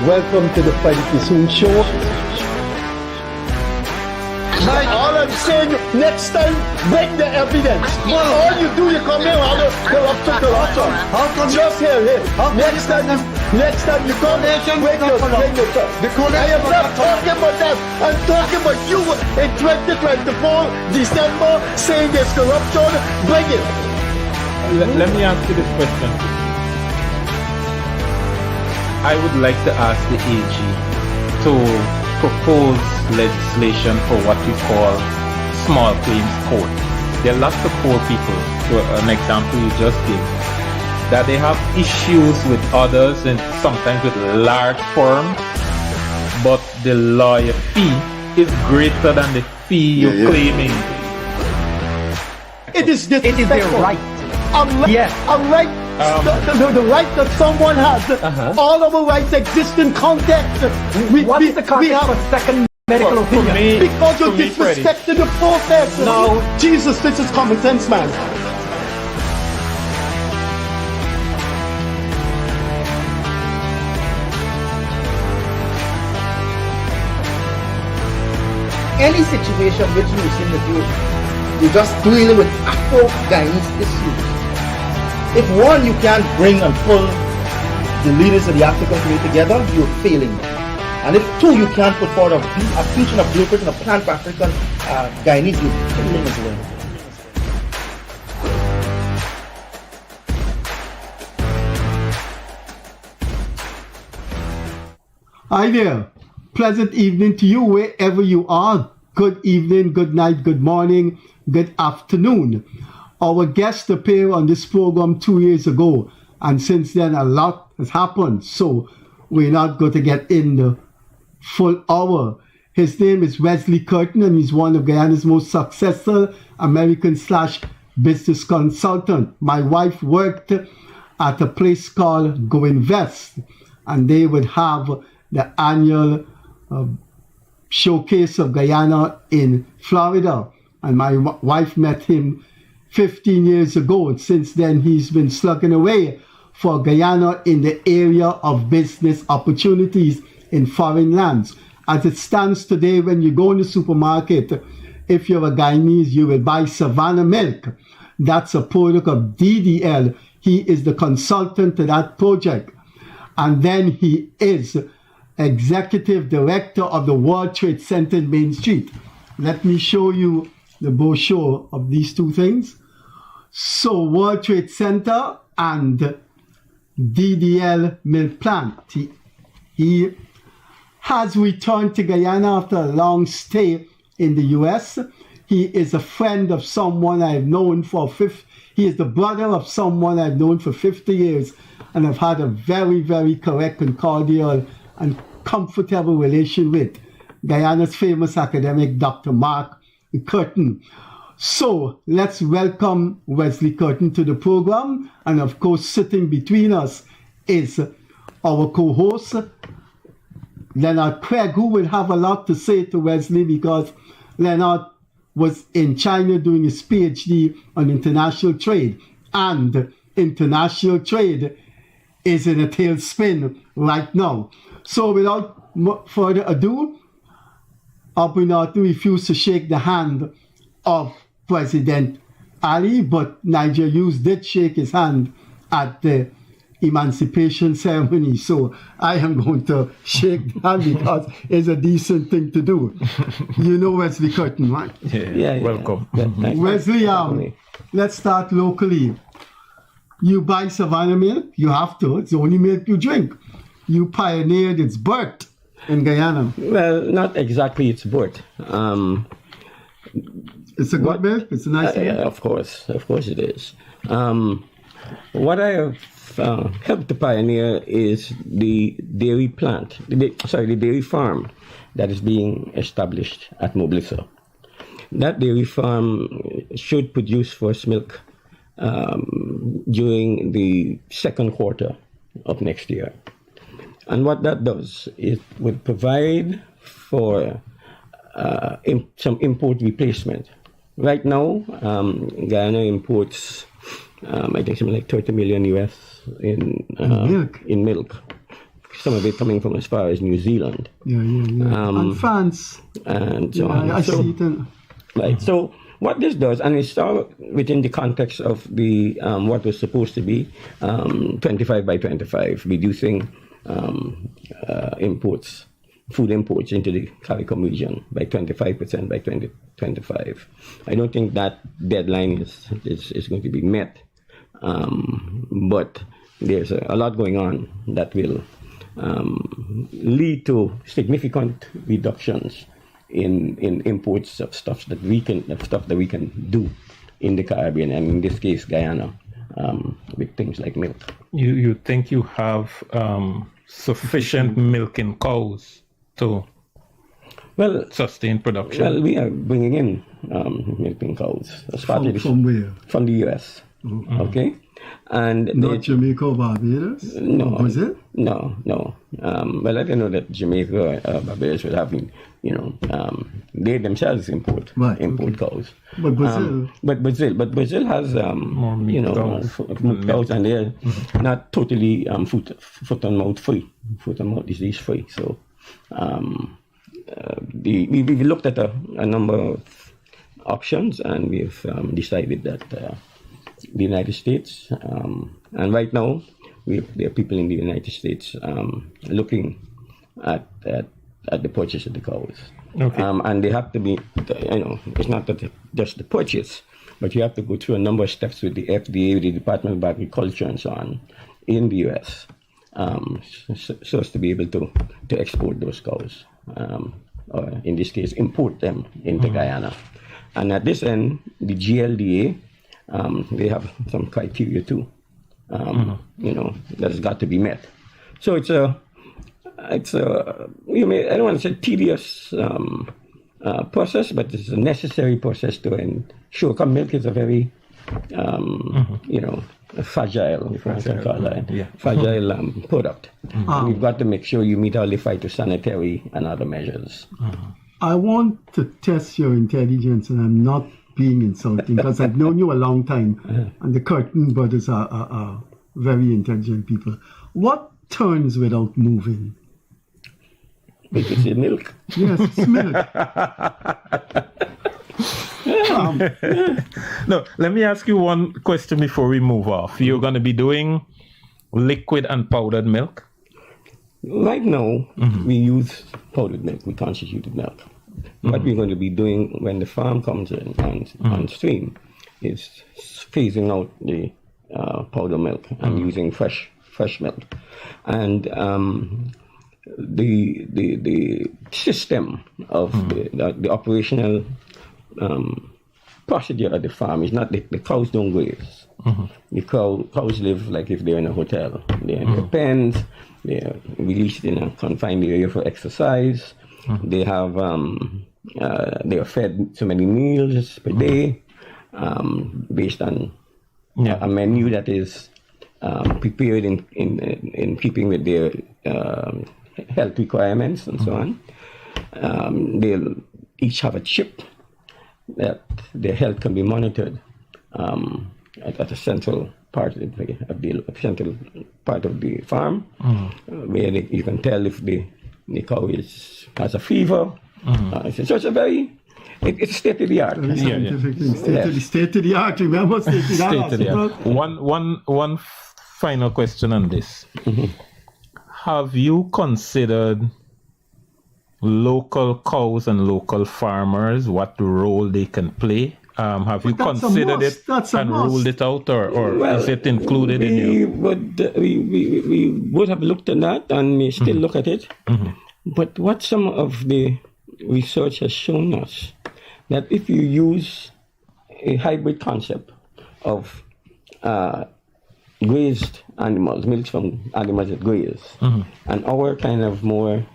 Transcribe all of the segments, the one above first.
Welcome to the Freddie Kissoon Show. Man, all I'm saying, next time, bring the evidence. All you do, you come here, all the corruption. Just here. Next time you come, bring your stuff. I am not talking about that. I'm talking about you in 2024, December, saying there's corruption. Bring it. Let me ask you this question. I would like to ask the AG to propose legislation for what we call small claims court. There are lots of poor people, to an example you just gave, that they have issues with others and sometimes with large firms, but the lawyer fee is greater than the fee you're claiming. It is their right. I'm right. The right that someone has. All of our rights exist in context. What is the context of a second medical opinion? Because you disrespected the process. No. Jesus, this is common sense, man. Any situation which you seem that you're just dealing with Afro-Guyanese issues. If one, you can't bring and pull the leaders of the African community together, you're failing. And if two, you can't put forward a future, a blueprint, and a plan for African Guyanese, you're failing as well. Hi there. Pleasant evening to you wherever you are. Good evening, good night, good morning, good afternoon. Our guest appeared on this program 2 years ago, and since then a lot has happened, so we're not going to get in the full hour. His name is Wesley Curtin, and he's one of Guyana's most successful American/business consultant. My wife worked at a place called Go-Invest, and they would have the annual showcase of Guyana in Florida, and my wife met him 15 years ago, and since then he's been slugging away for Guyana in the area of business opportunities in foreign lands. As it stands today, when you go in the supermarket, if you're a Guyanese, you will buy Savannah milk. That's a product of DDL. He is the consultant to that project. And then he is executive director of the World Trade Center in Main Street. Let me show you the brochure of these two things. So World Trade Center and DDL milk plant. He has returned to Guyana after a long stay in the US. He is a friend of someone I've known for he is the brother of someone I've known for 50 years, and I've had a very, very correct and cordial and comfortable relation with Guyana's famous academic, Dr. Mark Curtin. So let's welcome Wesley Curtin to the program. And of course, sitting between us is our co-host, Leonard Craig, who will have a lot to say to Wesley because Leonard was in China doing his PhD on international trade. And international trade is in a tailspin right now. So without further ado, Abinatu refused to shake the hand of President Ali, but Niger Hughes did shake his hand at the emancipation ceremony. So I am going to shake the hand because it's a decent thing to do. You know Wesley Curtin, right? Yeah. Welcome. Yeah, Wesley, let's start locally. You buy Savannah milk, you have to. It's the only milk you drink. You pioneered its birth in Guyana. Well, not exactly its birth. It's a good milk? It's a nice milk? Yeah, of course it is. What I have helped to pioneer is the dairy plant, the dairy farm that is being established at Mobliso. That dairy farm should produce first milk during the second quarter of next year. And what that does, it would provide for some import replacement. Right now, Guyana imports, I think something like 30 million US in milk. some of it coming from as far as New Zealand. And France. And so on. I see it. Right. So what this does, and it's all within the context of the what was supposed to be 25 by 25, reducing food imports into the CARICOM region by 25% by 2025. I don't think that deadline is going to be met, but there's a lot going on that will lead to significant reductions in imports of stuff that we can do in the Caribbean, and in this case Guyana, with things like milk. You think you have sufficient milk in cows to sustain production? Well, we are bringing in milking cows as part of From where? From the U.S. Okay, and Not Jamaica or Barbados? No. Or Brazil? No. Well, I don't know that Jamaica or Barbados will have, they themselves import cows. But Brazil? But Brazil has, more meat cows. milk cows, and they're not totally foot and mouth free, foot and mouth disease free. So, we looked at a number of options, and we've decided that the United States, and right now there are people in the United States looking at the purchase of the cows. Okay. And they have to be, it's not that just the purchase, but you have to go through a number of steps with the FDA, with the Department of Agriculture, and so on, in the U.S. So as to be able to export those cows, or in this case, import them into Guyana. And at this end, the GLDA, they have some criteria too, that's got to be met. So it's a I don't want to say tedious process, but it's a necessary process to ensure. Because milk is a very, fragile, if I can call that, fragile product. You've got to make sure you meet all the phytosanitary and other measures. I want to test your intelligence, and I'm not being insulting because I've known you a long time, and the Curtin brothers are very intelligent people. What turns without moving? Because it's milk. Yes, it's milk. No, let me ask you one question before we move off. You're going to be doing liquid and powdered milk? Right now, we use powdered milk, we constituted milk. What we're going to be doing when the farm comes in on stream is phasing out the powdered milk and using fresh milk. And the system of the operational procedure at the farm is not the cows don't graze. The cows live like if they're in a hotel. They're in their pens. They're released in a confined area for exercise. They have they are fed so many meals per day based on a menu that is prepared in keeping with their health requirements and so on. They'll each have a chip that their health can be monitored at a central part of the farm, where you can tell if the cow has a fever. So it's a very it's state of the art. Scientific thing. State of the art. Remember, state of the art. One final question on this. Have you considered local cows and local farmers, what role they can play? Have you considered it and ruled it out, or is it included in you? We would have looked at that, and we still look at it. But what some of the research has shown us, that if you use a hybrid concept of grazed animals, milk from animals that graze, and our kind of more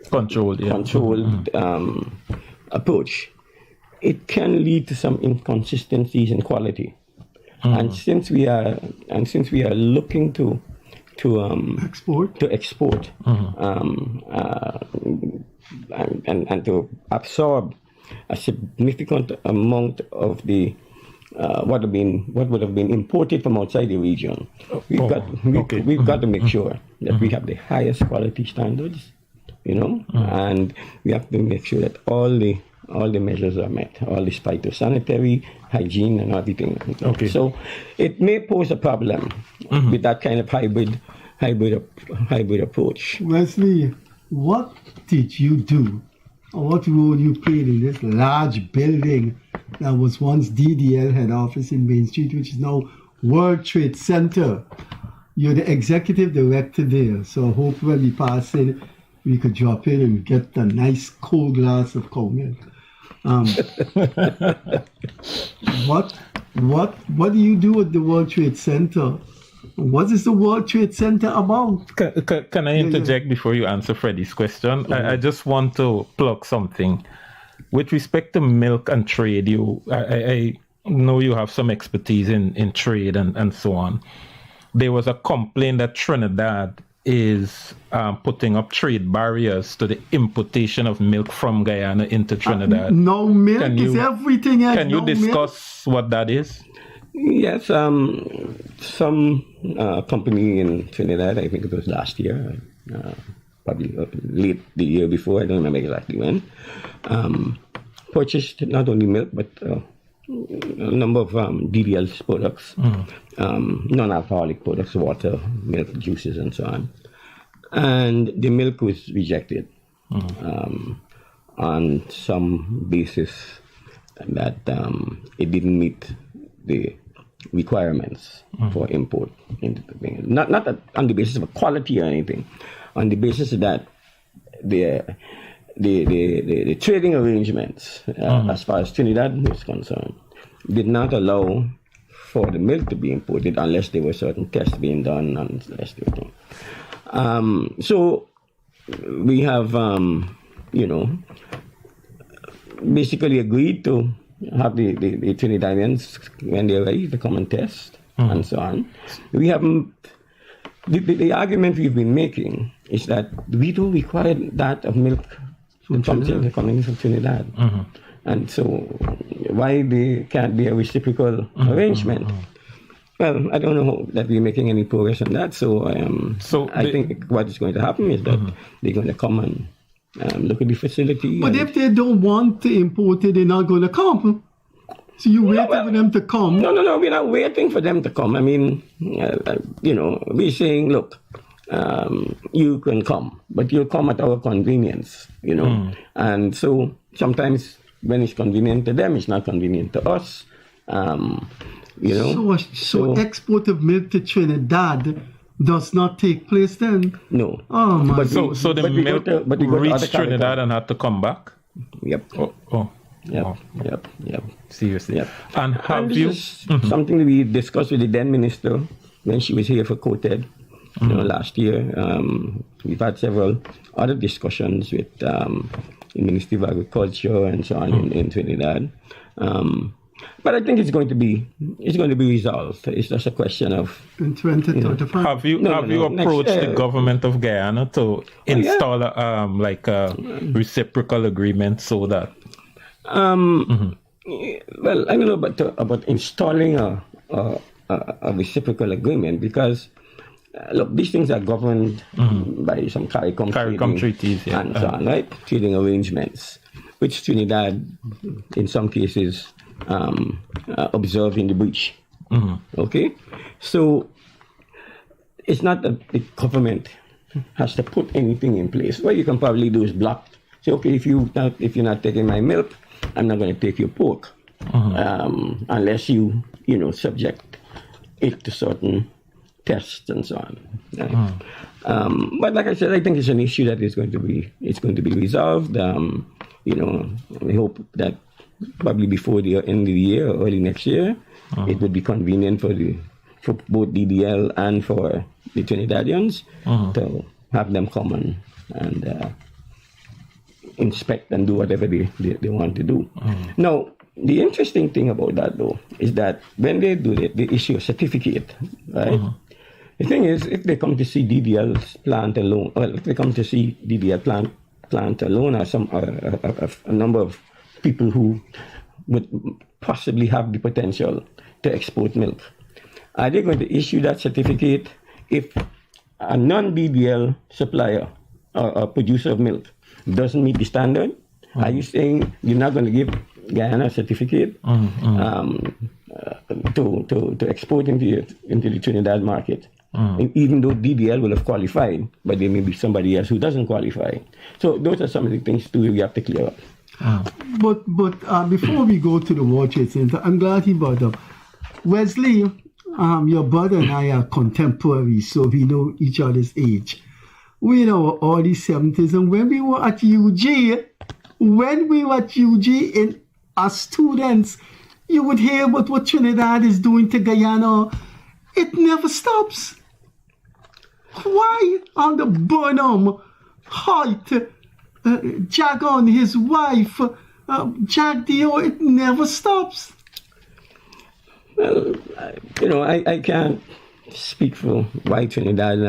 controlled approach, it can lead to some inconsistencies in quality. And since we are looking to export and to absorb a significant amount of the what would have been imported from outside the region. We've got to make sure that we have the highest quality standards, and we have to make sure that all the measures are met, all the phytosanitary, hygiene, and everything. Okay. So it may pose a problem with that kind of hybrid approach. Wesley, what did you do, or what role you played in this large building that was once DDL head office in Main Street, which is now World Trade Center? You're the executive director there, so hopefully when we pass in, we could drop in and get a nice cold glass of cold milk. What do you do at the World Trade Center? What is the World Trade Center about? Can I interject before you answer Freddie's question? I just want to plug something. With respect to milk and trade, I know you have some expertise in trade and so on. There was a complaint that Trinidad is putting up trade barriers to the importation of milk from Guyana into Trinidad. No milk is everything else. Can you discuss what that is? Yes, some company in Trinidad, I think it was last year, probably late the year before, I don't remember exactly when, purchased not only milk, but a number of DDL products, non-alcoholic products, water, milk, juices, and so on. And the milk was rejected on some basis that it didn't meet the requirements for import into the thing. Not on the basis of quality or anything, on the basis that the trading arrangements, as far as Trinidad is concerned, did not allow for the milk to be imported unless there were certain tests being done and everything. So we have, basically agreed to have the Trinidadians, when they arrive, to come and test and so on. We haven't. The argument we've been making is that we don't require that of milk coming from Trinidad. And so why there can't be a reciprocal arrangement? Well, I don't know that we're making any progress on that. So I think what is going to happen is that they're going to come and look at the facility. But if they don't want to import it, they're not going to come. So you waiting for them to come? No, we're not waiting for them to come. I mean, we're saying, look, you can come, but you'll come at our convenience, And so sometimes when it's convenient to them, it's not convenient to us. So export of milk to Trinidad does not take place then? No. Oh my God. So the milk reached Trinidad and had to come back? Yep. Oh. Yep. Seriously. Yep. And have you... something that we discussed with the then minister when she was here for COTED last year. We've had several other discussions with the Ministry of Agriculture and so on in Trinidad. But I think it's going to be resolved. It's just a question of in 2025. Have you approached the government of Guyana to install a reciprocal agreement so that? Well, I don't know about installing a reciprocal agreement because look, these things are governed by some CARICOM treaties and so on, right? Trading arrangements, which Trinidad, in some cases, observe in the breach. Okay, so it's not that the government has to put anything in place. What you can probably do is block. Say, okay, if you're not taking my milk, I'm not going to take your pork unless you subject it to certain tests and so on. Right? But like I said, I think it's an issue that is going to be resolved. We hope that probably before the end of the year or early next year, it would be convenient for both DDL and for the Trinidadians to have them come and inspect and do whatever they want to do. Now, the interesting thing about that, though, is that when they do it, they issue a certificate, right? The thing is, if they come to see DDL's plant alone, if they come to see DDL plant alone, or a number of people who would possibly have the potential to export milk. Are they going to issue that certificate if a non-BBL supplier or producer of milk doesn't meet the standard? Are you saying you're not going to give Guyana a certificate to export into the Trinidad market? Even though DBL will have qualified, but there may be somebody else who doesn't qualify. So those are some of the things too we have to clear up. But before we go to the World Trade Center, I'm glad he brought up Wesley. Your brother and I are contemporaries, so we know each other's age. We know all the 70s, and when we were at UG, in as students, you would hear about what Trinidad is doing to Guyana. It never stops. Why on the Burnham, Hoyt, Jagon, his wife, Jack Dio, it never stops? Well, I can't speak for why Trinidad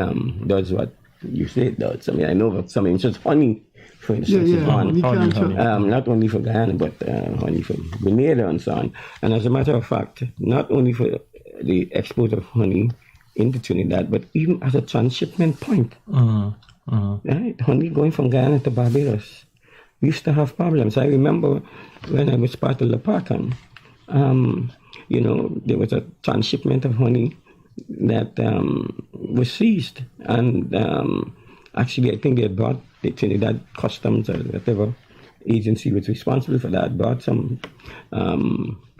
does what you say it does. I mean, I know of some instances, honey, for instance, is on. Not only for Guyana, but honey for Grenada and so on. And as a matter of fact, not only for the export of honey into Trinidad, but even as a transshipment point. Right? Honey going from Guyana to Barbados. We used to have problems. I remember when I was part of the CARICOM, there was a transshipment of honey that was seized. And actually, I think they had brought the Trinidad Customs or whatever agency was responsible for that, brought some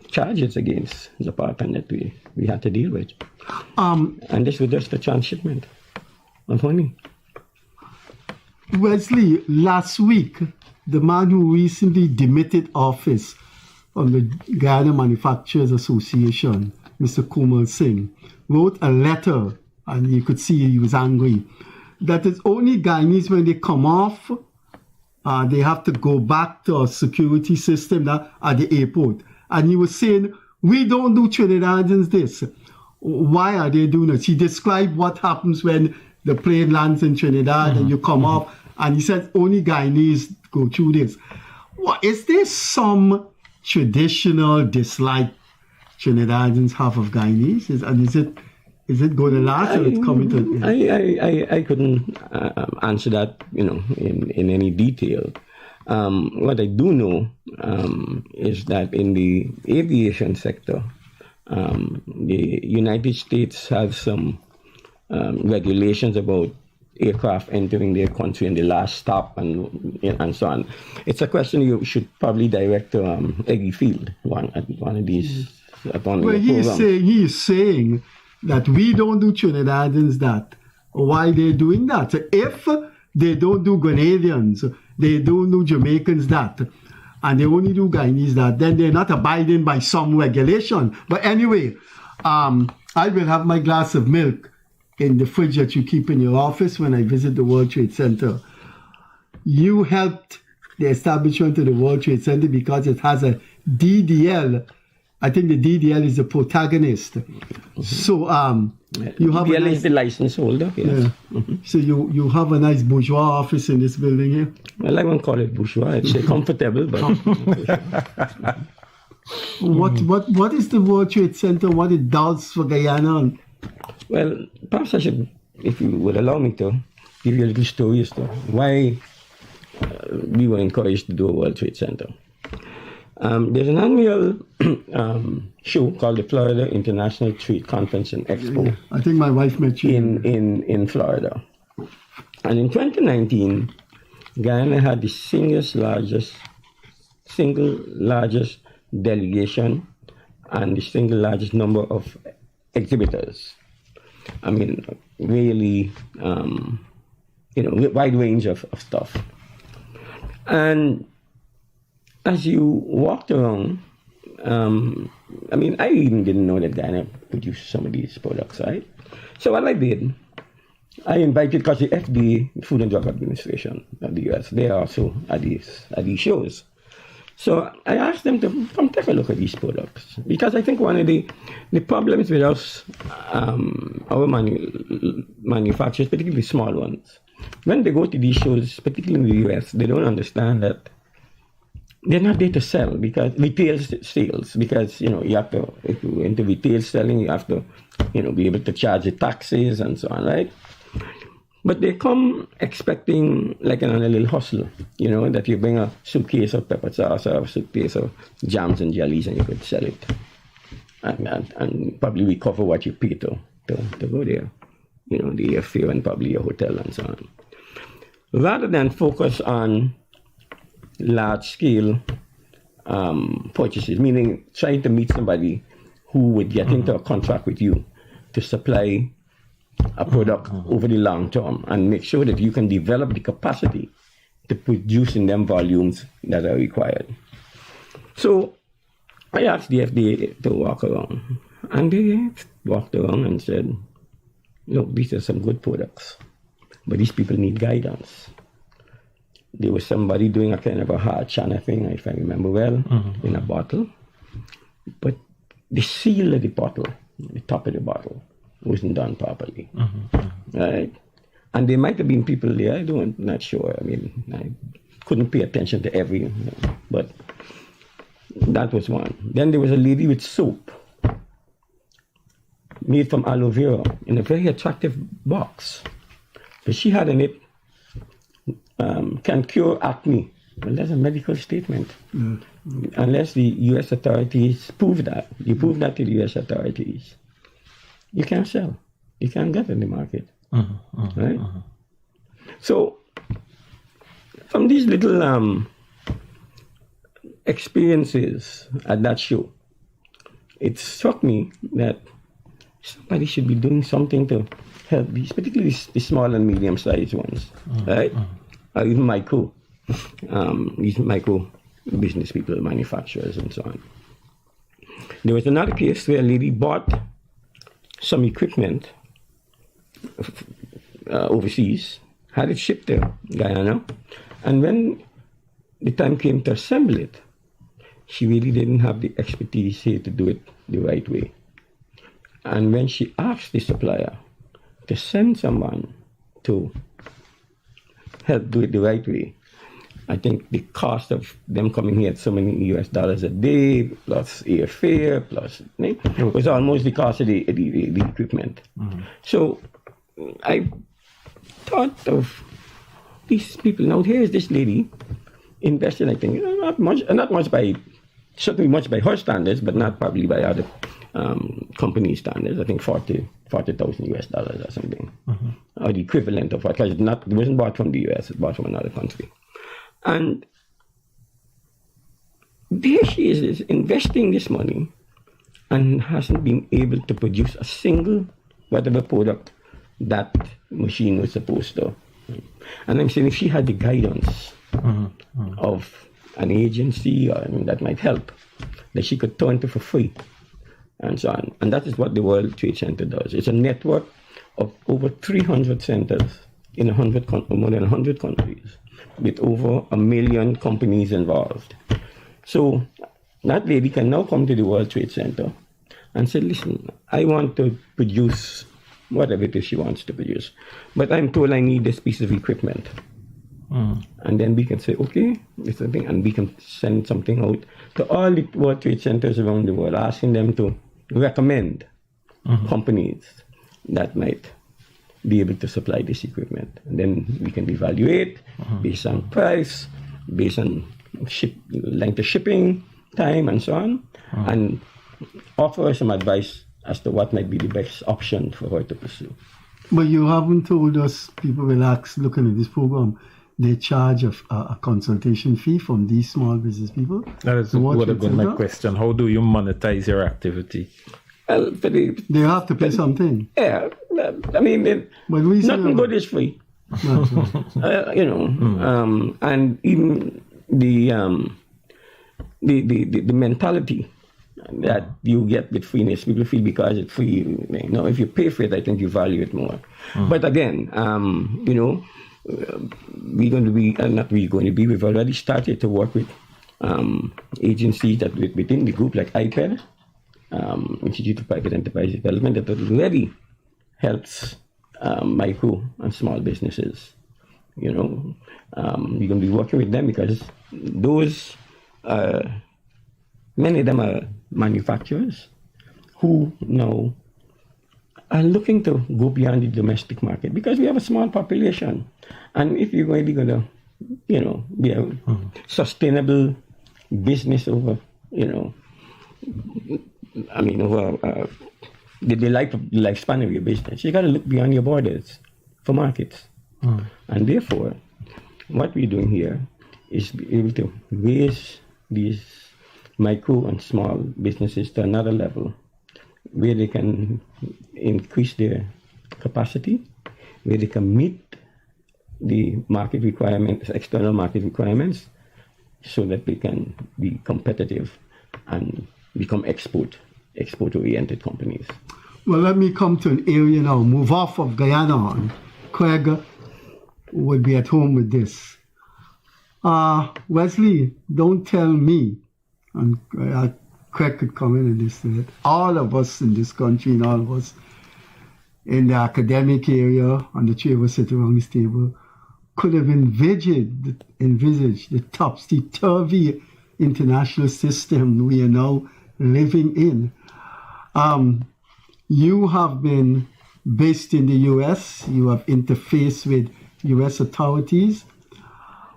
charges against the partner that we had to deal with. And this was just a transshipment of honey. Wesley, last week, the man who recently demitted office from the Guyana Manufacturers Association, Mr. Komal Singh, wrote a letter, and you could see he was angry, that it's only Guyanese when they come off, they have to go back to a security system at the airport. And he was saying, we don't do Trinidadians this. Why are they doing it? He described what happens when the plane lands in Trinidad and you come off, and he said only Guyanese go through this. Is there some traditional dislike Trinidadians have of Guyanese? And is it going to last, or it's coming to? I couldn't answer that, in any detail. What I do know is that in the aviation sector, the United States has some regulations about aircraft entering their country and the last stop and so on. It's a question you should probably direct to Eggy Field, one of these. Well, he is saying that we don't do Trinidadians that. Why they're doing that? So if they don't do Grenadians, they don't do Jamaicans that, and they only do Guyanese that, then they're not abiding by some regulation. But anyway, I will have my glass of milk in the fridge that you keep in your office when I visit the World Trade Center. You helped the establishment of the World Trade Center because it has a DDL. I think the DDL is the protagonist. So you have DDL is the license holder. Yes. So you have a nice bourgeois office in this building here. Well, I won't call it bourgeois. It's comfortable, but. What is the World Trade Center? What it does for Guyana? Well, perhaps I should, if you would allow me to, give you a little story as to why we were encouraged to do a World Trade Center. There's an annual show called the Florida International Trade Conference and Expo. Yeah, I think my wife met you in Florida. And in 2019, Guyana had the single largest delegation and the single largest number of exhibitors. I mean, really, wide range of stuff. And as you walked around, I even didn't know that Guyana produced some of these products, right? So what I did, I invited, because the FDA, Food and Drug Administration of the US, they are also at these shows. So I asked them to come take a look at these products, because I think one of the problems with us, our manufacturers, particularly small ones, when they go to these shows, particularly in the US, they don't understand that they're not there to sell because retail sales, because you have to, if you're into retail selling, you have to be able to charge the taxes and so on, right? But they come expecting like a little hustle, that you bring a suitcase of pepper sauce or a suitcase of jams and jellies and you could sell it, and probably recover what you pay to go there, the airfare and probably your hotel and so on, rather than focus on large-scale purchases, meaning trying to meet somebody who would get into a contract with you to supply a product over the long term and make sure that you can develop the capacity to produce in them volumes that are required. So I asked the FDA to walk around, and they walked around and said, look, these are some good products, but these people need guidance. There was somebody doing a kind of a hard china thing, if I remember well, in a bottle. But the seal of the bottle, the top of the bottle, wasn't done properly. Right? And there might have been people there, I'm not sure. I mean, I couldn't pay attention to every, but that was one. Then there was a lady with soap made from aloe vera in a very attractive box. But she had in it, can cure acne. Well, that's a medical statement. Unless the U.S. authorities prove that. You prove that to the U.S. authorities. You can't sell. You can't get in the market. Right? So, from these little experiences at that show, it struck me that somebody should be doing something to help these, particularly the small and medium-sized ones, right? Or even micro, these micro business people, manufacturers, and so on. There was another case where a lady bought some equipment overseas, had it shipped to Guyana, and when the time came to assemble it, she really didn't have the expertise here to do it the right way. And when she asked the supplier to send someone to help do it the right way, I think the cost of them coming here at so many US dollars a day, plus airfare, plus it was almost the cost of the equipment. So I thought of these people. Now here's this lady invested, I think, not much by, certainly much by her standards, but not probably by other company standards. I think 40,000 US dollars or something, or the equivalent of what, because it wasn't bought from the US, it bought from another country. And there she is investing this money and hasn't been able to produce a single whatever product that machine was supposed to. And I'm saying if she had the guidance of an agency that might help, that she could turn to for free, and so on. And that is what the World Trade Center does. It's a network of over 300 centers in more than 100 countries, with over 1 million companies involved. So that lady can now come to the World Trade Center and say, listen, I want to produce whatever it is she wants to produce, but I'm told I need this piece of equipment. And then we can say, okay, this is the thing, and we can send something out to all the World Trade Centers around the world, asking them to recommend companies that might be able to supply this equipment. And then we can evaluate based on price, based on length of shipping time, and so on, and offer some advice as to what might be the best option for her to pursue. But you haven't told us, people will ask, looking at this program, they charge a consultation fee from these small business people? That is would have been my question. How do you monetize your activity? Well, they have to pay something. Yeah, I mean, nothing good is free. And even the mentality that you get with freeness, people feel because it's free. If you pay for it, I think you value it more. But again, we've already started to work with agencies that within the group, like IPED, Institute of Private Enterprise Development, that already helps micro and small businesses. We're going to be working with them because those many of them are manufacturers who now are looking to go beyond the domestic market because we have a small population. And if you're really going to, be a sustainable business over, over the lifespan of your business, you got to look beyond your borders for markets. And therefore, what we're doing here is be able to raise these micro and small businesses to another level where they can increase their capacity, where they can meet the market requirements, external market requirements, so that they can be competitive and become export-oriented companies. Well, let me come to an area now, move off of Guyana, and Craig would be at home with this. Wesley, don't tell me, and Craig could come in and this, that all of us in this country and all of us in the academic area, and the three of us sitting around this table, could have envisaged the topsy-turvy international system we are now living in. You have been based in the U.S., you have interfaced with U.S. authorities.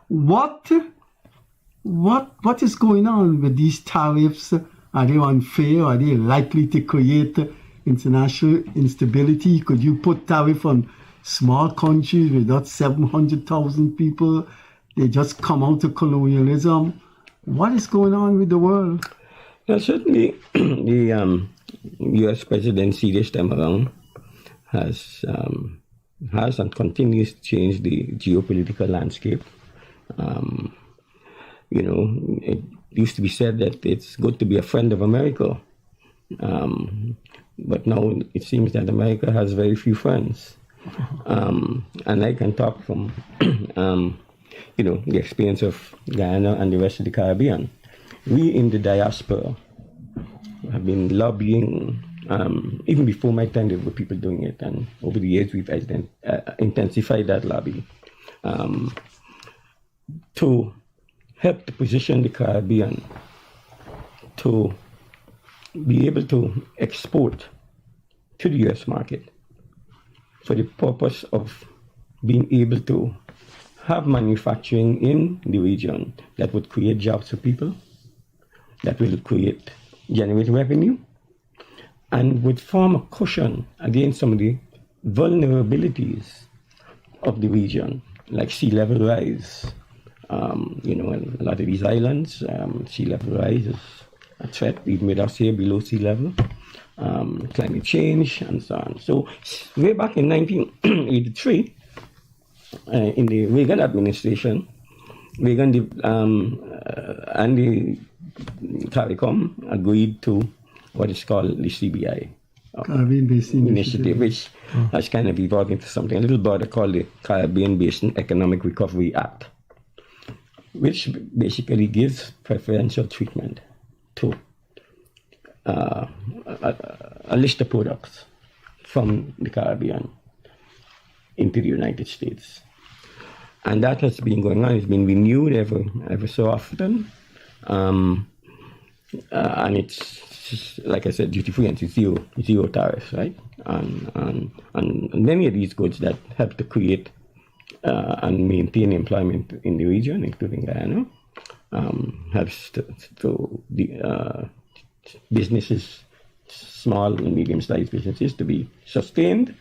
What is going on with these tariffs? Are they unfair? Are they likely to create international instability? Could you put tariff on small countries with not 700,000 people? They just come out of colonialism. What is going on with the world? Well, certainly the U.S. presidency this time around has and continues to change the geopolitical landscape. It used to be said that it's good to be a friend of America. But now it seems that America has very few friends. And I can talk from, the experience of Guyana and the rest of the Caribbean. We in the diaspora have been lobbying, even before my time there were people doing it, and over the years we've intensified that lobby to help to position the Caribbean to be able to export to the U.S. market for the purpose of being able to have manufacturing in the region that would create jobs for people, that will generate revenue, and would form a cushion against some of the vulnerabilities of the region, like sea level rise. A lot of these islands, sea level rise is a threat, even with us here below sea level, climate change, and so on. So, way back in 1983, in the Reagan administration, and the CARICOM agreed to what is called the CBI Caribbean Basin Initiative, which has kind of evolved into something a little broader called the Caribbean Basin Economic Recovery Act, which basically gives preferential treatment to a list of products from the Caribbean into the United States. And that has been going on. It's been renewed ever so often. And it's, like I said, duty-free and zero tariffs, right? And many of these goods that help to create and maintain employment in the region, including Guyana, helps to the businesses, small and medium-sized businesses, to be sustained,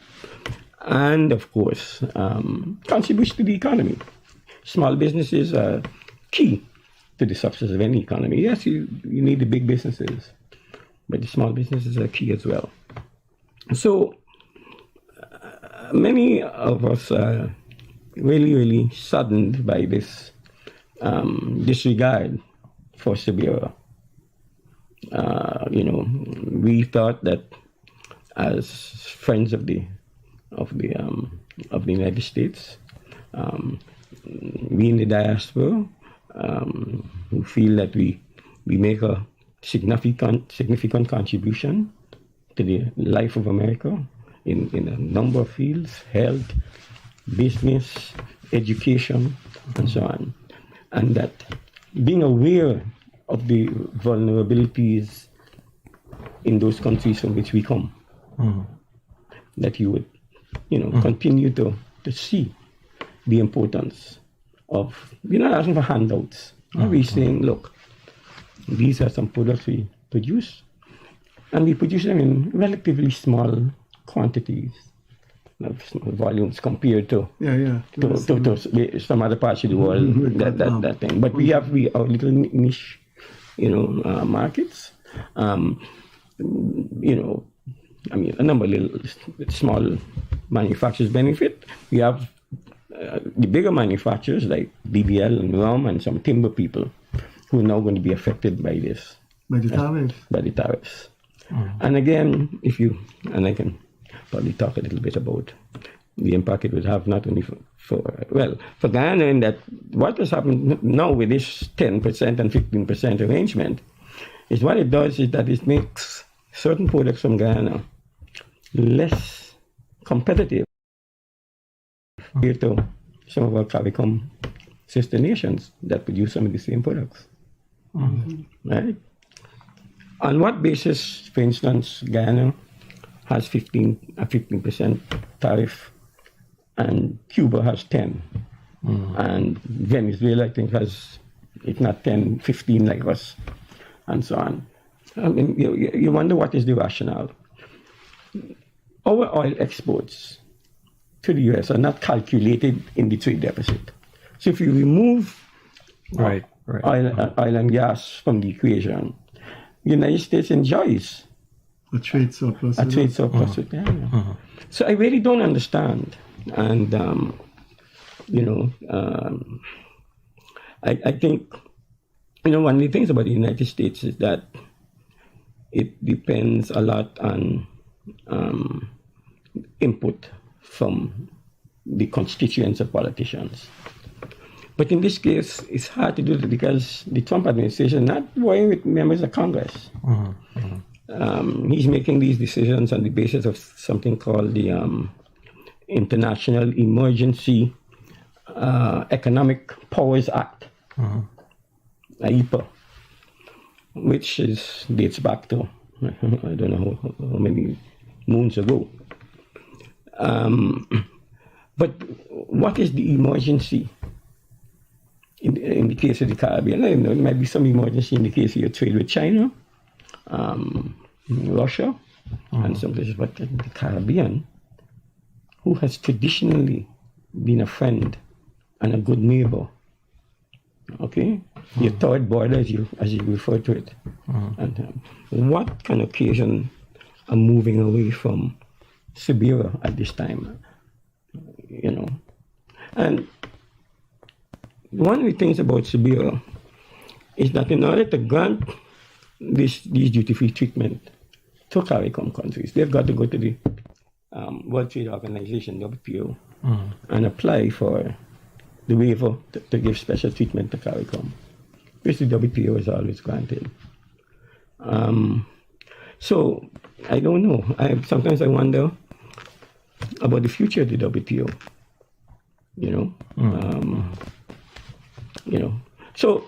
and of course contributes to the economy. Small businesses are key to the success of any economy. Yes, you need the big businesses, but the small businesses are key as well. So many of us are really, really saddened by this disregard for Siberia. We thought that as friends of the United States, we in the diaspora, who feel that we make a significant contribution to the life of America in a number of fields: health, business, education, and so on. And that being aware of the vulnerabilities in those countries from which we come, that you would, continue to see the importance of, we're not asking for handouts. We're saying, look, these are some products we produce, and we produce them in relatively small quantities, small volumes compared to some other parts of the world, that thing. But we have our little niche, markets. A number of little small manufacturers benefit. We have the bigger manufacturers like DBL and RUM and some timber people who are now going to be affected by this. By the tariffs. And again, I can probably talk a little bit about the impact it would have not only for Guyana, in that what has happened now with this 10% and 15% arrangement is what it does is that it makes certain products from Guyana less competitive compared to some of our CARICOM sister nations that produce some of the same products. Right? On what basis, for instance, Guyana has 15% tariff and Cuba has 10, and Venezuela I think has, if not 10, 15 like us, and so on. I mean, you wonder what is the rationale. Our oil exports to the US are not calculated in the trade deficit. So if you remove oil and gas from the equation, the United States enjoys a trade surplus. With Guyana. So I really don't understand. And, I think, one of the things about the United States is that it depends a lot on input from the constituents of politicians. But in this case, it's hard to do it because the Trump administration is not working with members of Congress. He's making these decisions on the basis of something called the International Emergency Economic Powers Act, IEPA, which dates back to, I don't know how many moons ago. But what is the emergency in the case of the Caribbean? I know there might be some emergency in the case of your trade with China, Russia, and some places, but in the Caribbean, who has traditionally been a friend and a good neighbor, okay? Your third border, as you refer to it. And what can occasion a moving away from Siberia at this time? And one of the things about Siberia is that in order to grant these duty-free treatment to CARICOM countries, they've got to go to the World Trade Organization, WTO, and apply for the waiver to give special treatment to CARICOM, which the WTO is always granted. So I don't know. Sometimes I wonder about the future of the WTO. So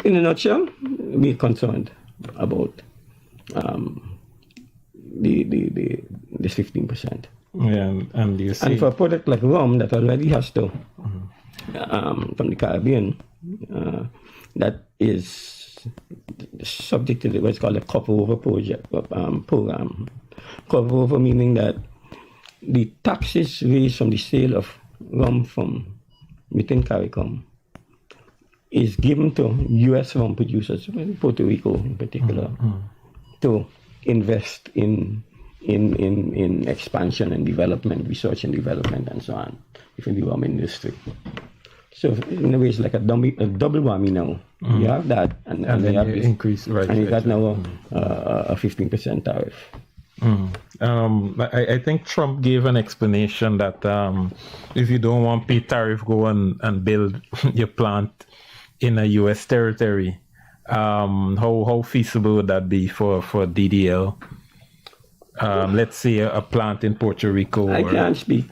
in a nutshell, we're concerned about this 15%. Yeah, and you see, and for a product like rum that already has to from the Caribbean, that is subject to what's called a cover-over program. Cover-over meaning that the taxes raised from the sale of rum from within CARICOM is given to U.S. rum producers, Puerto Rico in particular, to invest in expansion and development, research and development, and so on, within the rum industry. So in a way, it's like a double whammy now. You have that, and then you increase, right? And you got now a 15% tariff. I think Trump gave an explanation that if you don't want pay tariff, go and build your plant in a U.S. territory. How feasible would that be for DDL? Let's say a plant in Puerto Rico. I can't speak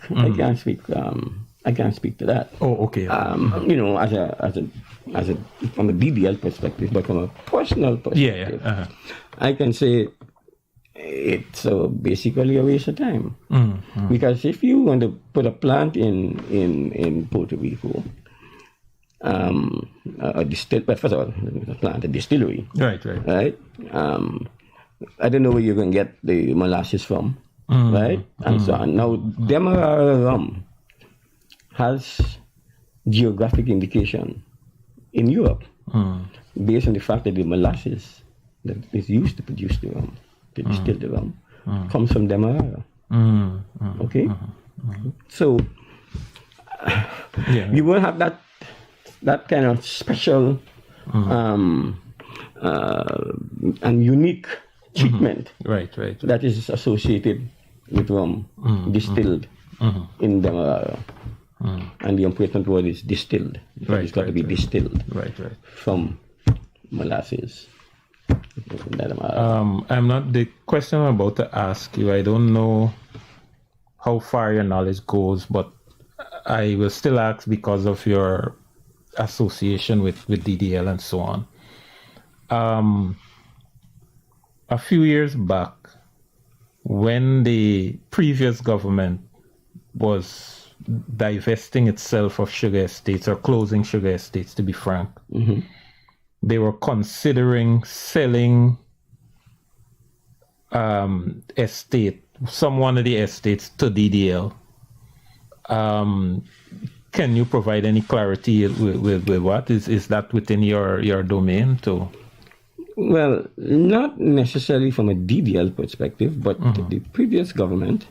I can't speak to that. Oh, okay. You know, as a from a DDL perspective, but from a personal perspective, I can say it's basically a waste of time. Because if you want to put a plant in Puerto Rico, first of all, a distillery. Right. I don't know where you're going to get the molasses from, right? And so on. Now, Demerara rum has geographic indication in Europe based on the fact that the molasses that is used to produce the rum, to distill the rum, comes from Demerara. Okay? So, you won't have that kind of special and unique treatment that is associated with rum distilled in Demerara. And the important word is distilled. It's got to be distilled from molasses. I'm not the question I'm about to ask you. I don't know how far your knowledge goes, but I will still ask because of your association with DDL and so on. A few years back, when the previous government was divesting itself of sugar estates or closing sugar estates, to be frank, they were considering selling one of the estates to DDL. Can you provide any clarity with what? Is that within your domain too? Well, not necessarily from a DDL perspective, but the previous government,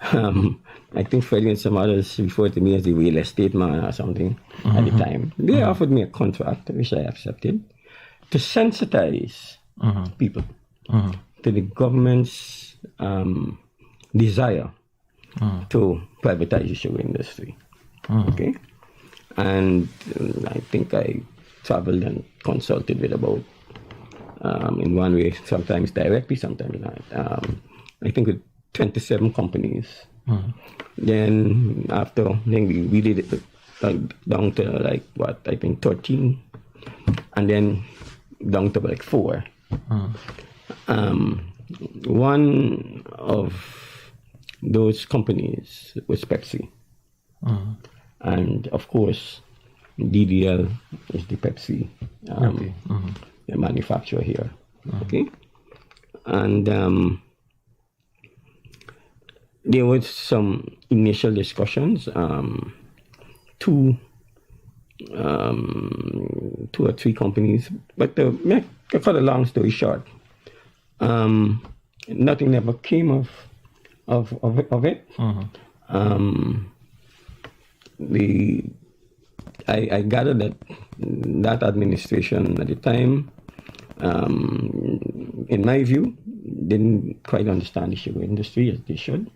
I think Freddie and some others referred to me as the real estate man or something at the time. They offered me a contract, which I accepted, to sensitize people to the government's desire to privatize the sugar industry. Okay? And I think I traveled and consulted with about, in one way, sometimes directly, sometimes not, I think with 27 companies. Then after, then we did it down to 13, and then down to 4. One of those companies was Pepsi. And of course, DDL is the Pepsi manufacturer here. Okay? And there was some initial discussions, 2 or 3 companies, but to cut a long story short, nothing ever came of it. I gathered that administration at the time, in my view, didn't quite understand the sugar industry as they should.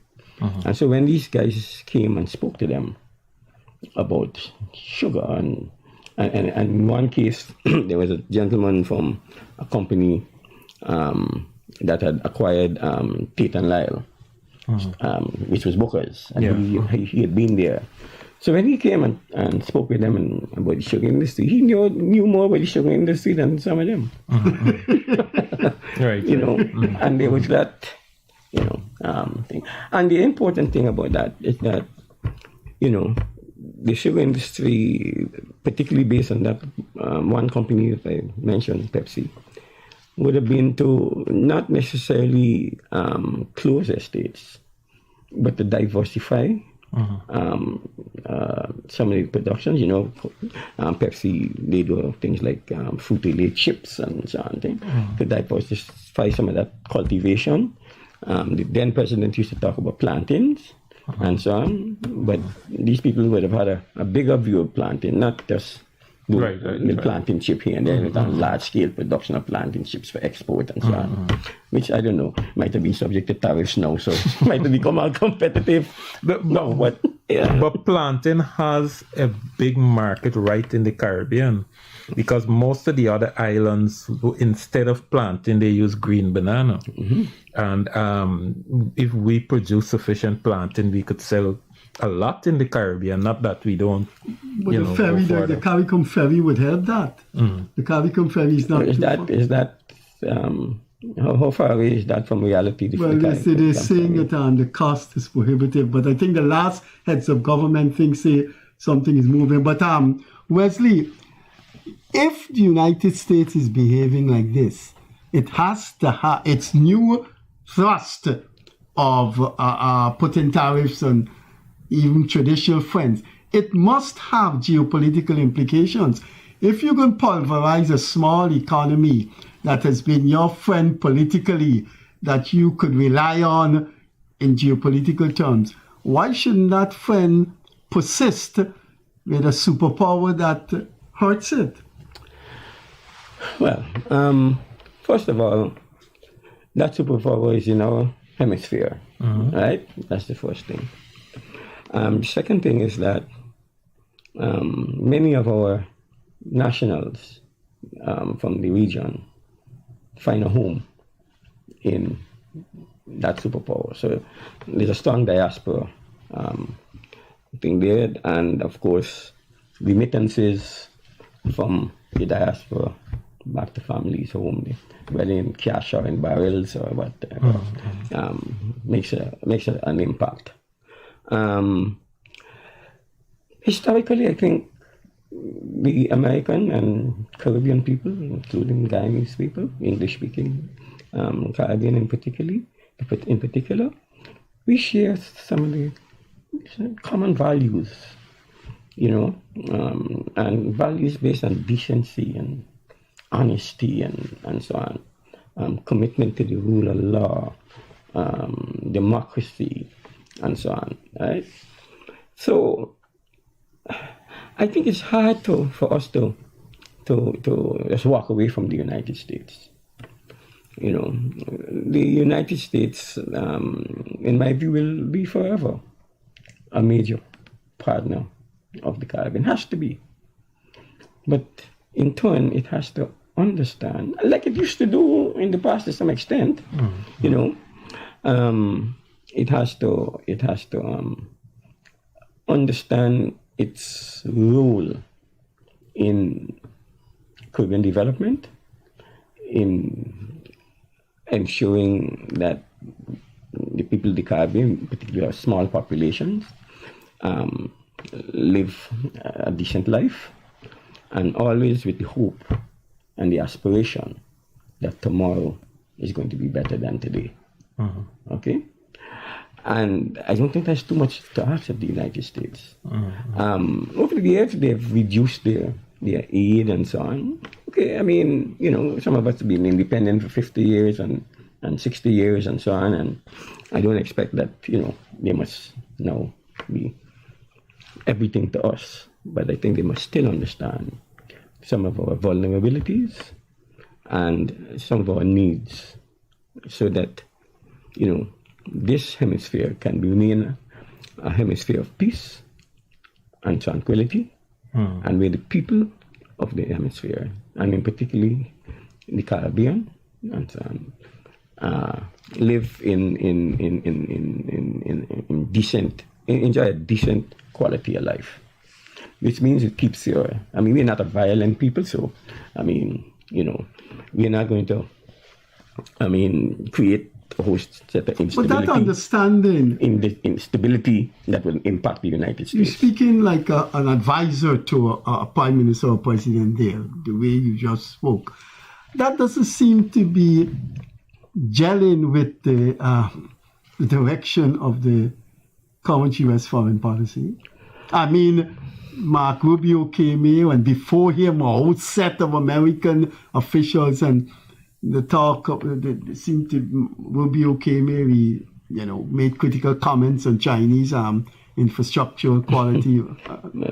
And so when these guys came and spoke to them about sugar, and in one case, there was a gentleman from a company that had acquired Tate and Lyle, which was Booker's, and he had been there. So when he came and spoke with them about the sugar industry, he knew more about the sugar industry than some of them. You know, and there was that, thing. And the important thing about that is that, the sugar industry, particularly based on that one company that I mentioned, Pepsi, would have been to not necessarily close estates, but to diversify some of the productions. Pepsi, they do things like Fruity-Lay chips and so on, to diversify some of that cultivation. The then president used to talk about plantains and so on, but these people would have had a bigger view of planting, not just the plantain chip here and there, with a large-scale production of plantain chips for export and so on, which I don't know, might have been subject to tariffs now, so might have become more competitive. But plantain has a big market right in the Caribbean, because most of the other islands, instead of plantain, they use green banana. And if we produce sufficient plantain, we could sell a lot in the Caribbean. Not that we don't, But the ferry, the CARICOM ferry would help that. The CARICOM ferry is not. How far away is that from reality? Well, they're saying that the cost is prohibitive, but I think the last heads of government thing say something is moving. But Wesley, if the United States is behaving like this, it has to have its new thrust of putting tariffs on even traditional friends. It must have geopolitical implications. If you can pulverize a small economy that has been your friend politically, that you could rely on in geopolitical terms, why shouldn't that friend persist with a superpower that hurts it? Well, first of all, that superpower is in our hemisphere, right? That's the first thing. The second thing is that many of our nationals from the region find a home in that superpower. So there's a strong diaspora thing there, and of course, remittances from the diaspora back to families' home, whether in cash or in barrels or whatever, makes an impact. Historically, I think the American and Caribbean people, including Guyanese people, English-speaking Caribbean in particular, we share some of the common values, and values based on decency and honesty and so on, commitment to the rule of law, democracy, and so on, right? So I think it's hard for us to just walk away from the United States. The United States, in my view, will be forever a major partner of the Caribbean. Has to be. But in turn, it has to understand, like it used to do in the past to some extent, it has to understand its role in Caribbean development, in ensuring that the people of the Caribbean, particularly our small populations, live a decent life, and always with the hope and the aspiration that tomorrow is going to be better than today. Okay? And I don't think there's too much to ask of the United States. Over the years, they've reduced their aid and so on. Okay, I mean, some of us have been independent for 50 years and 60 years and so on, and I don't expect that, they must now be everything to us. But I think they must still understand some of our vulnerabilities and some of our needs so that, this hemisphere can remain a hemisphere of peace and tranquility, and where the people of the hemisphere, and in particularly the Caribbean, and so on, live in decent, enjoy a decent quality of life, which means it keeps we're not a violent people, so, we're not going to, create a whole set of instability. But that understanding... instability that will impact the United States. You're speaking like an advisor to a prime minister or president there, the way you just spoke. That doesn't seem to be gelling with the direction of the current U.S. foreign policy. I mean, Mark Rubio came here, and before him, a whole set of American officials, and the talk seemed to Rubio came here. He, made critical comments on Chinese infrastructure quality.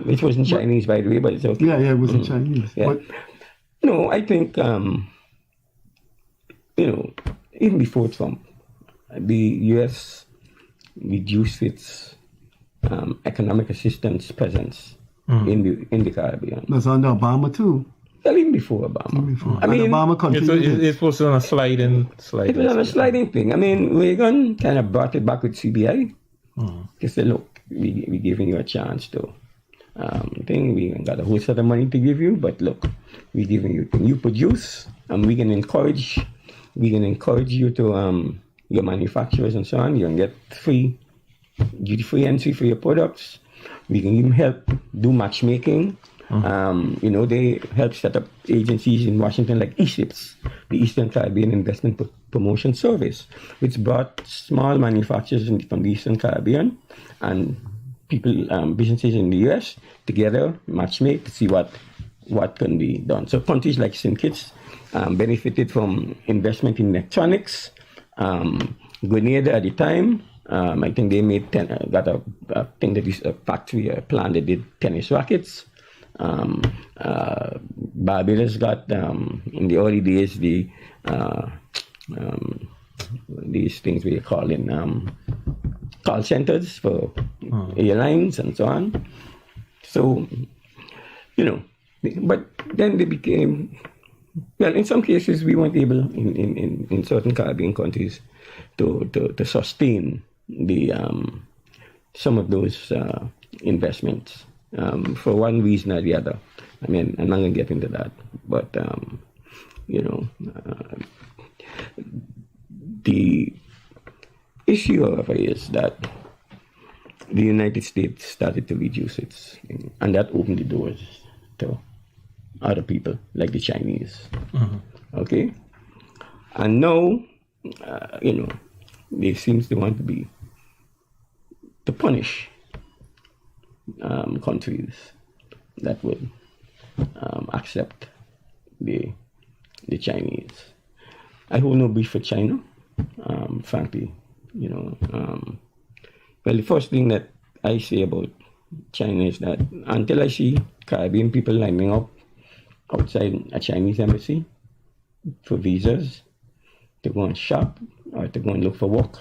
It wasn't Chinese, by the way, but it's okay. Yeah, it wasn't Chinese. Yeah. But, no, I think even before Trump, the U.S. reduced its economic assistance presence in the Caribbean. It was under Obama too. Well, even before Obama. Obama continued. It was on a sliding. It was on a sliding thing. Reagan kind of brought it back with CBI. He said, look, we giving you a chance to thing. We ain't got a whole set of money to give you, but look, we giving you thing. You produce, and we can encourage you to your manufacturers and so on. You can get free duty-free entry for your products. We can even help do matchmaking. They help set up agencies in Washington like ESIPS, the Eastern Caribbean Investment Promotion Service, which brought small manufacturers from the Eastern Caribbean and people, businesses in the US together, matchmake to see what can be done. So countries like St. Kitts benefited from investment in electronics. Grenada at the time, I think they made got a thing that is a factory, a plant that did tennis rackets. Barbados got in the early days these things we call in call centers for airlines and so on. So, but then they became, well, in some cases we weren't able in certain Caribbean countries to sustain the some of those investments for one reason or the other. I mean, I'm not going to get into that, but the issue, however, is that the United States started to reduce its, and that opened the doors to other people like the Chinese. Okay, and now, they seems to want to punish countries that would accept the Chinese. I hold no beef for China, frankly. Well, the first thing that I say about China is that until I see Caribbean people lining up outside a Chinese embassy for visas to go and shop or to go and look for work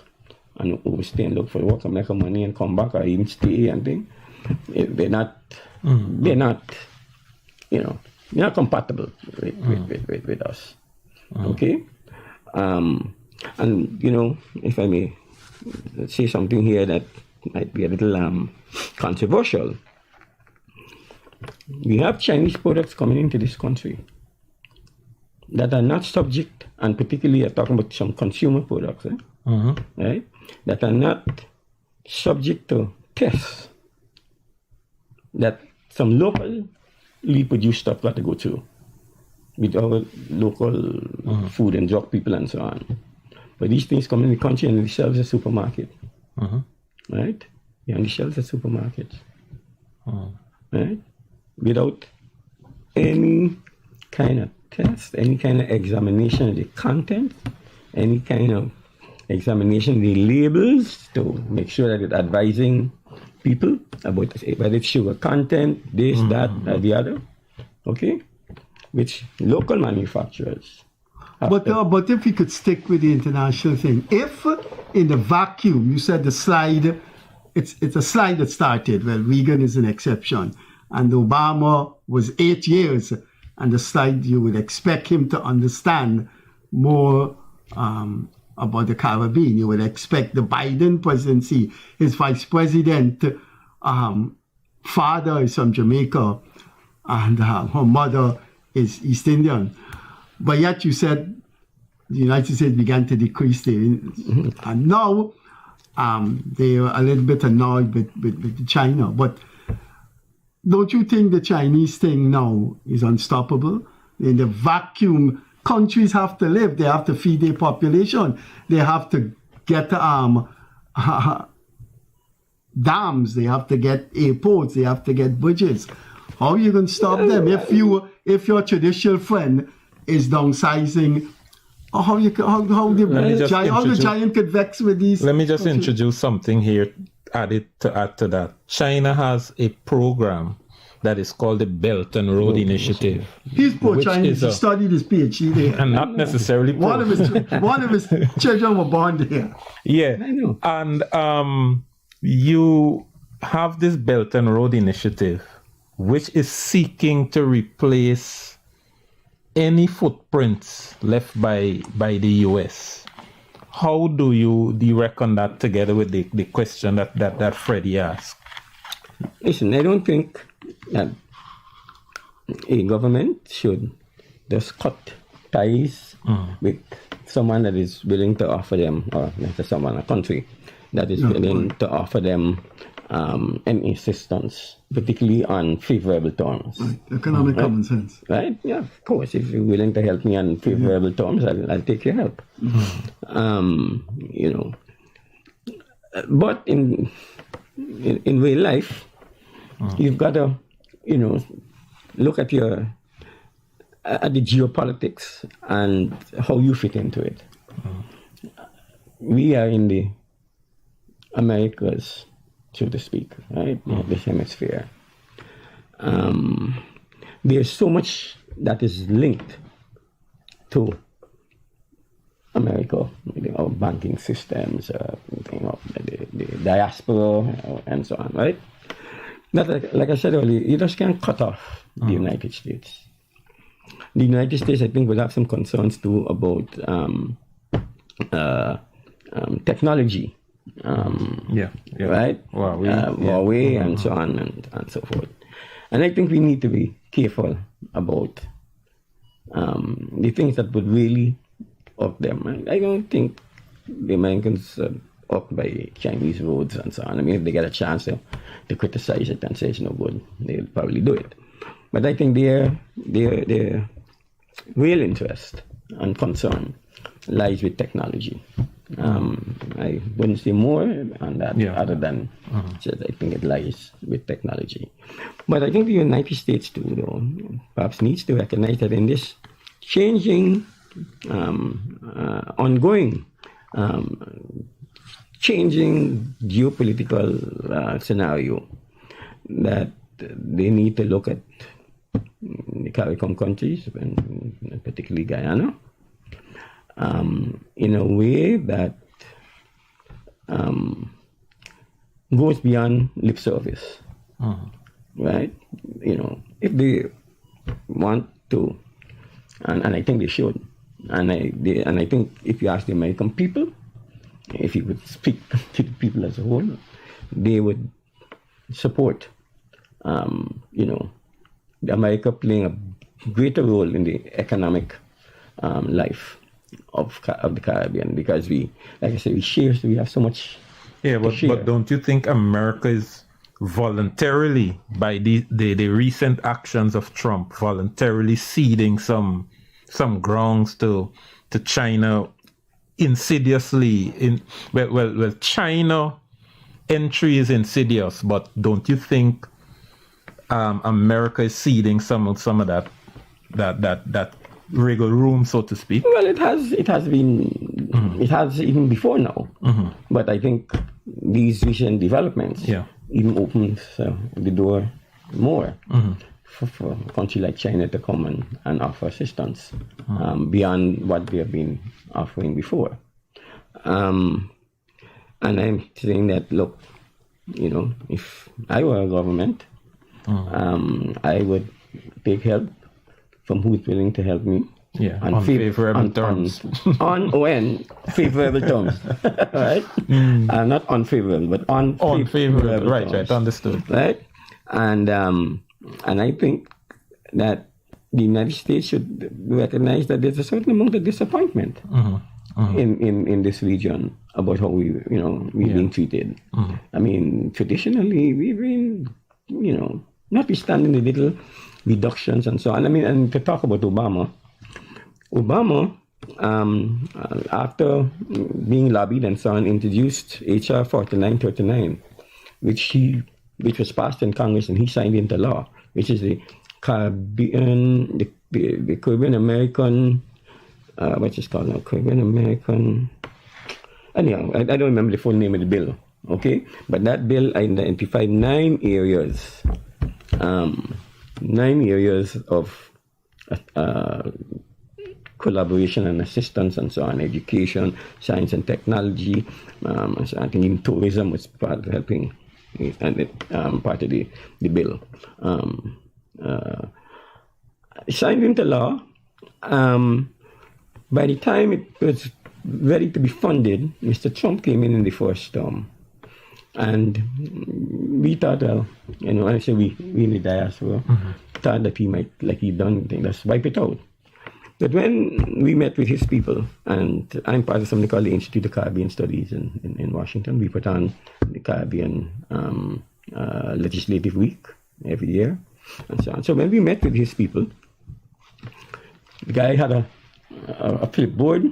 and overstay and look for work and make money and come back or even stay and things, they're not compatible with us. Okay? And if I may say something here that might be a little controversial, we have Chinese products coming into this country that are not subject, and particularly I'm talking about some consumer products, right? That are not subject to tests that some locally produced stuff got to go through with our local food and drug people and so on. But these things come in the country and they sell at a supermarket, right? Yeah, and they sell at supermarkets, right? Without any kind of test, any kind of examination of the content, any kind of examination of the labels to make sure that it's advising people about whether it's sugar content, this, that, or the other, okay? Which local manufacturers. But if we could stick with the international thing, if in the vacuum, you said the slide, it's a slide that started, well, Reagan is an exception, and Obama was 8 years, and the slide, you would expect him to understand more about the Caribbean. You would expect the Biden presidency, his vice president, father is from Jamaica, and her mother is East Indian. But yet you said the United States began to decrease and now they are a little bit annoyed with China. But don't you think the Chinese thing now is unstoppable? In the vacuum, countries have to live. They have to feed their population. They have to get dams. They have to get airports. They have to get bridges. How are you going to stop them if your traditional friend is downsizing? How the giant could vex with these? Let me just introduce something here. To add to that, China has a program that is called the Belt and Road Initiative. He's poor Chinese. He studied his PhD there, and not necessarily poor. One of his children were born there. Yeah, I know. And you have this Belt and Road Initiative, which is seeking to replace any footprints left by the US. how do you reckon that together with the question that Freddie asked? Listen, I don't think that a government should just cut ties with someone that is willing to offer them, or not someone, a country that is willing to offer them any assistance, particularly on favorable terms. Right. Economic common sense. Right? Yeah, of course. If you're willing to help me on favorable terms, I'll take your help. You know, but in real life, you've got to, you know, look at the geopolitics and how you fit into it. We are in the Americas, so to speak, right? This hemisphere. There's so much that is linked to America, you know, banking systems, you know, the diaspora, and so on, right? That, like I said earlier, you just can't cut off the United States. The United States, I think, will have some concerns too about technology. Right? Huawei and so on and so forth. And I think we need to be careful about the things that would really up them. I don't think the Americans are up by Chinese roads and so on. I mean, if they get a chance to criticize it and say it's no good, they'll probably do it. But I think their real interest and concern lies with technology. I wouldn't say more on that other than just I think it lies with technology. But I think the United States too, though, perhaps needs to recognize that in this changing, ongoing, changing geopolitical scenario, that they need to look at the CARICOM countries, and particularly Guyana, in a way that goes beyond lip service, right? You know, if they want to, and I think they should, and I think if you ask the American people, if you would speak to the people as a whole, they would support, you know, America playing a greater role in the economic life of the Caribbean, because we, like I said, we have so much. Yeah, but don't you think America is voluntarily, by the recent actions of Trump, voluntarily ceding some grounds to China insidiously? Well, China entry is insidious, but don't you think America is ceding some of that wriggle room, so to speak? Well, it has been, it has even before now. But I think these recent developments even opens the door more for a country like China to come and offer assistance beyond what they have been offering before. And I'm saying that, look, you know, if I were a government, I would take help from who's willing to help me. Yeah, on favorable terms. On favorable terms, right? Not unfavorable, but on favorable right, terms. right, understood. Right? And I think that the United States should recognize that there's a certain amount of disappointment in this region about how we're being treated. I mean, traditionally, we've been, you know, notwithstanding the little reductions and so on. I mean, and to talk about Obama, after being lobbied and so on, introduced H.R. 4939, which was passed in Congress and he signed into law, which is the Caribbean-American, what's it called now? Caribbean-American. Anyhow, I don't remember the full name of the bill. Okay, but that bill identified 9 areas of collaboration and assistance and so on: education, science and technology. So I think even tourism was part of helping, and part of the bill. Signed into law. By the time it was ready to be funded, Mr. Trump came in the first term. And we thought, I say we in the diaspora, thought that he might, like he done, let's wipe it out. But when we met with his people, and I'm part of something called the Institute of Caribbean Studies in Washington, we put on the Caribbean Legislative Week every year, and so on. So when we met with his people, the guy had a clipboard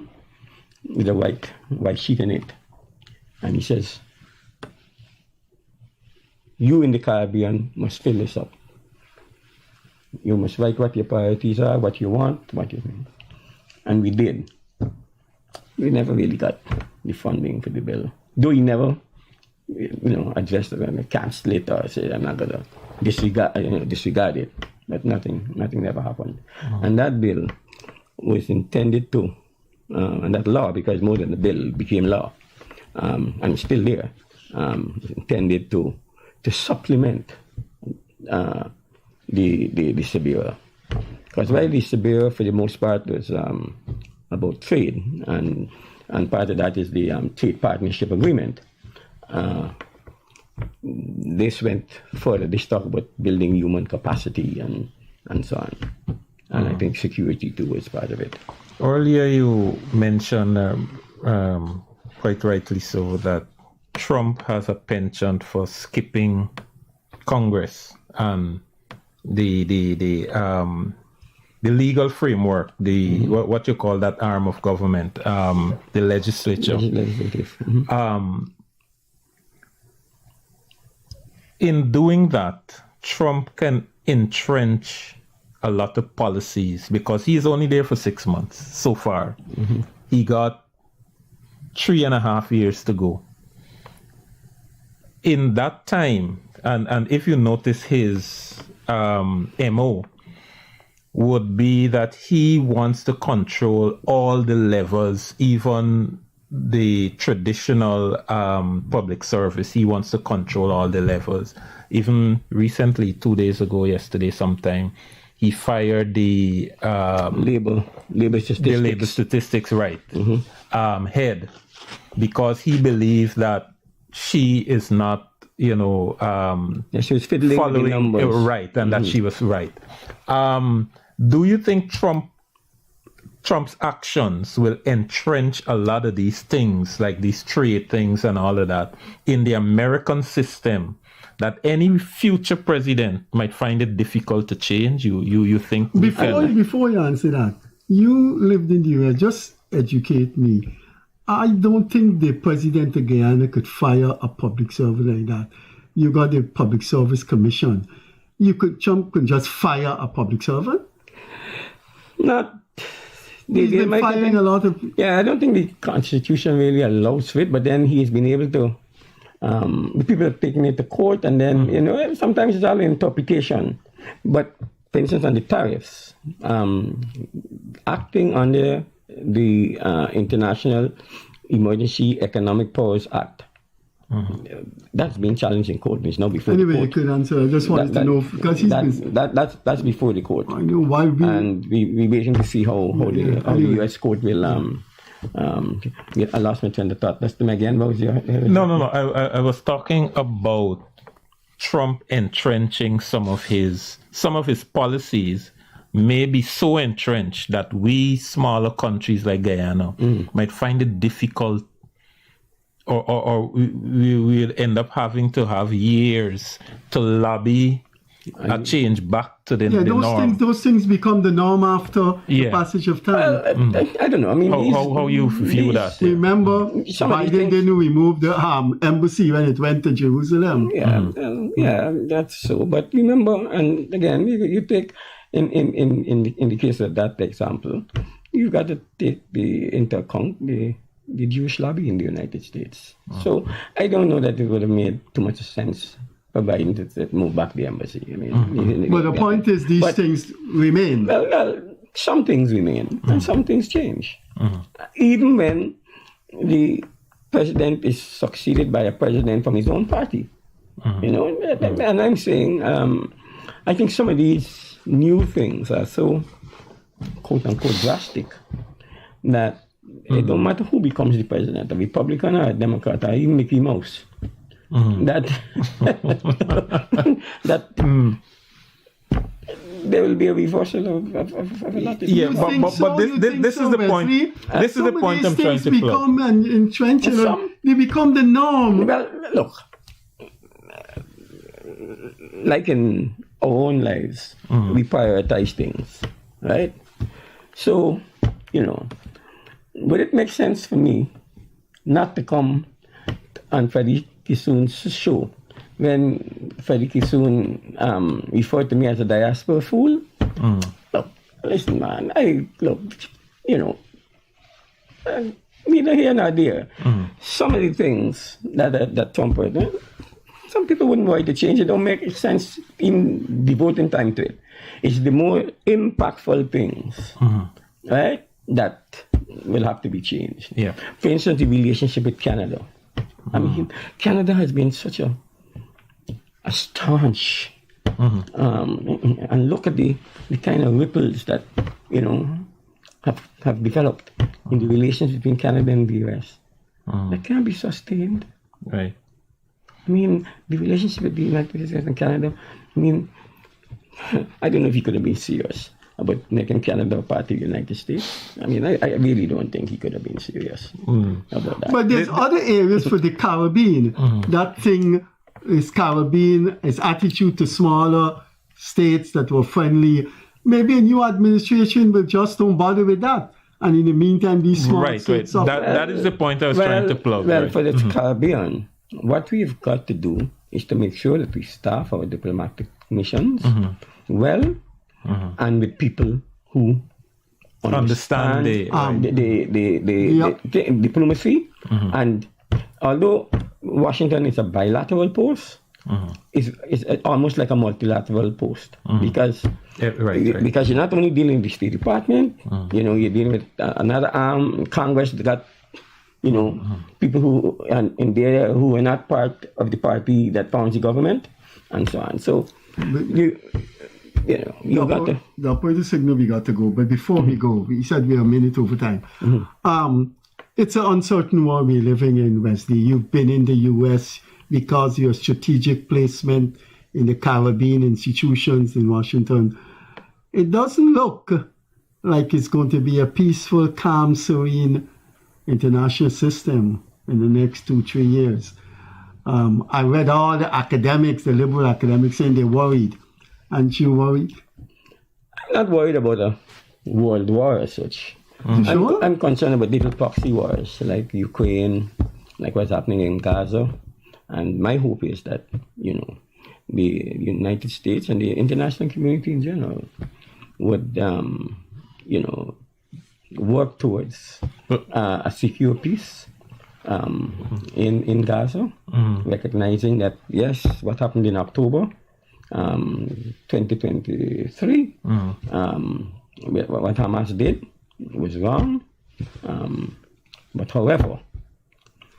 with a white sheet in it, and he says, "You in the Caribbean must fill this up. You must write what your priorities are, what you want, what you think." And we did. We never really got the funding for the bill. Though he never, addressed it and cancel it or say, "I'm not going to disregard it." But nothing ever happened. And that bill was intended to, and that law, because more than the bill, became law, and it's still there, intended to supplement the Sibera. Because while the Sibera, for the most part, was about trade, and part of that is the trade partnership agreement, this went further. This talked about building human capacity and so on. And I think security, too, is part of it. Earlier you mentioned, quite rightly so, that Trump has a penchant for skipping Congress and the legal framework, what you call that arm of government, the legislature. Legislative. In doing that, Trump can entrench a lot of policies because he's only there for 6 months so far. He got 3.5 years to go. In that time, and if you notice his MO would be that he wants to control all the levels, even the traditional public service. He wants to control all the levels. Even recently, 2 days ago, yesterday sometime, he fired the labor statistics head, because he believes that she is not, she was fiddling following with the numbers. Right, and that she was right. Do you think Trump's actions will entrench a lot of these things, like these trade things and all of that, in the American system, that any future president might find it difficult to change? You think? Before you answer that, you lived in the US. Just educate me. I don't think the president of Guyana could fire a public servant like that. You got the Public Service Commission. Trump could just fire a public servant? He's been firing a lot of... Yeah, I don't think the Constitution really allows for it, but then he's been able to... the people have taken it to court, and then, sometimes it's all interpretation. But, for instance, on the tariffs, acting under the International Emergency Economic Powers Act, that's been challenged in court. It's not before the court. You could answer. I just wanted to know, because that's before the court. I know why and we're waiting to see how the U.S. court will I lost my train of thought. That's them again. What was your... No. I was talking about Trump entrenching some of his policies. May be so entrenched that we smaller countries like Guyana might find it difficult, or we will end up having to have years to lobby a change back to the norm. Those things become the norm after the passage of time. I don't know. I mean, how you view that? Remember, Biden didn't remove the embassy when it went to Jerusalem. Yeah, that's so. But remember, and again, you take in the case of that example, you've got to take into account the Jewish lobby in the United States. So I don't know that it would have made too much sense for Biden to move back the embassy. I mean, but the point is, these things remain. Well, some things remain and some things change. Even when the president is succeeded by a president from his own party, and I'm saying, I think some of these new things are so quote unquote drastic that It don't matter who becomes the president, a Republican or a Democrat or even Mickey Mouse. That there will be a reversal of a lot of Yeah, things. but this is the point. This is the point I'm trying to become plug. entrenched. They become the norm. Well, look, like in our own lives, we prioritize things, right? So, would it make sense for me not to come on Freddie Kissoon's show when Freddie Kissoon referred to me as a diaspora fool? Look, listen, man, neither here nor there. Some of the things that Trump did, some people wouldn't want to change. It don't make sense in devoting time to it. It's the more impactful things, right, that will have to be changed. Yeah. For instance, the relationship with Canada. I mean, Canada has been such a staunch, and look at the kind of ripples that have developed in the relations between Canada and the US. That can't be sustained. Right. I mean, the relationship with the United States and Canada, I mean, I don't know if he could have been serious about making Canada a part of the United States. I mean, I really don't think he could have been serious about that. But there's other areas for the Caribbean. That thing is Caribbean, his attitude to smaller states that were friendly. Maybe a new administration will just don't bother with that. And in the meantime, these small states... That is the point I was trying to plug. Well, right? for the Caribbean, what we've got to do is to make sure that we staff our diplomatic missions well and with people who understand the diplomacy. And although Washington is a bilateral post, it's almost like a multilateral post because because you're not only dealing with the State Department, you're dealing with another arm, Congress that got people who in there who are not part of the party that forms the government, and so on. So you got to. The operator signal we got to go, but before we go, we said we're a minute over time. It's an uncertain world we're living in, Wesley. You've been in the U.S. because of your strategic placement in the Caribbean institutions in Washington. It doesn't look like it's going to be a peaceful, calm, serene international system in the next 2-3 years. I read all the academics, the liberal academics, saying they're worried. Aren't you worried? I'm not worried about a world war as such. Sure? I'm concerned about little proxy wars like Ukraine, like what's happening in Gaza. And my hope is that, the United States and the international community in general would, work towards a secure peace in Gaza, recognizing that, yes, what happened in October 2023, what Hamas did was wrong. But however,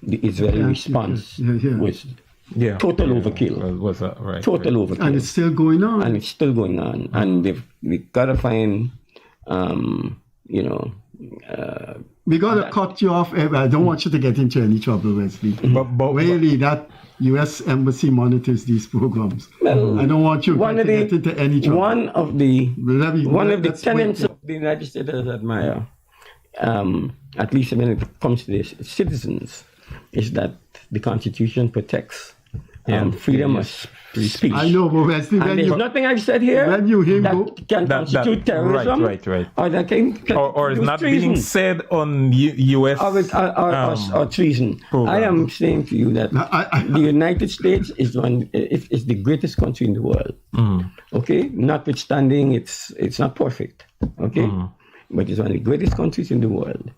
the Israeli response was total overkill. Total overkill. And it's still going on. And we've got to find, we got to cut you off. I don't want you to get into any trouble, Wesley. But really, that U.S. Embassy monitors these programs. Well, I don't want you to get into any trouble. One of the tenets of the United States that I admire, at least when it comes to this citizens, is that the Constitution protects freedom of speech. I know, but Wesley, there's nothing I've said here that can constitute terrorism. Right. Or that can or is not treason. Being said on U.S. or treason. Program. I am saying to you that the United States is the greatest country in the world. Okay, notwithstanding it's not perfect. Okay. But it's one of the greatest countries in the world.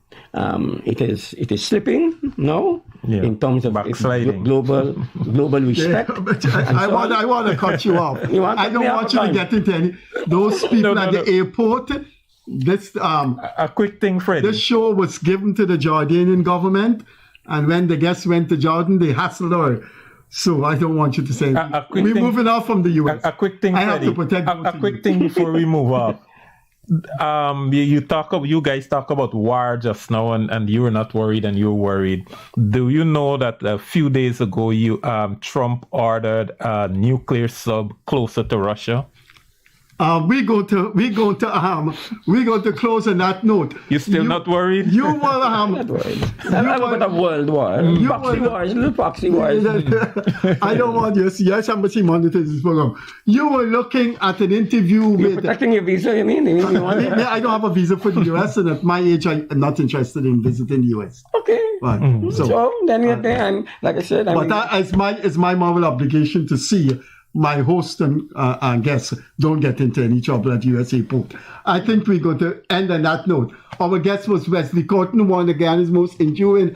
It is slipping now in terms of global respect. I want to cut you off. I don't want you to get into any. Those people at the airport. This a quick thing, Freddie. This show was given to the Jordanian government, and when the guests went to Jordan, they hassled her. So I don't want you to say. We're moving off from the U.S. A quick thing, Freddie. I have to protect. A quick thing before we move off. you guys talk about war just now, and you were not worried, and you're worried. Do you know that a few days ago, Trump ordered a nuclear sub closer to Russia? We're going to close on that note. You're still not worried? You were Not worried. I'm about a world war. Little proxy wars. I don't want you to see. Yes, somebody monitors this program. You were looking at an interview You're with. protecting your visa, you mean? I don't have a visa for the US, and at my age, I'm not interested in visiting the US. Okay. Right. So then you're there, and like I said, it's my moral obligation to see my host and guests don't get into any trouble at USA Port. I think we're going to end on that note. Our guest was Wesley Cotton, one of Guyana's most enduring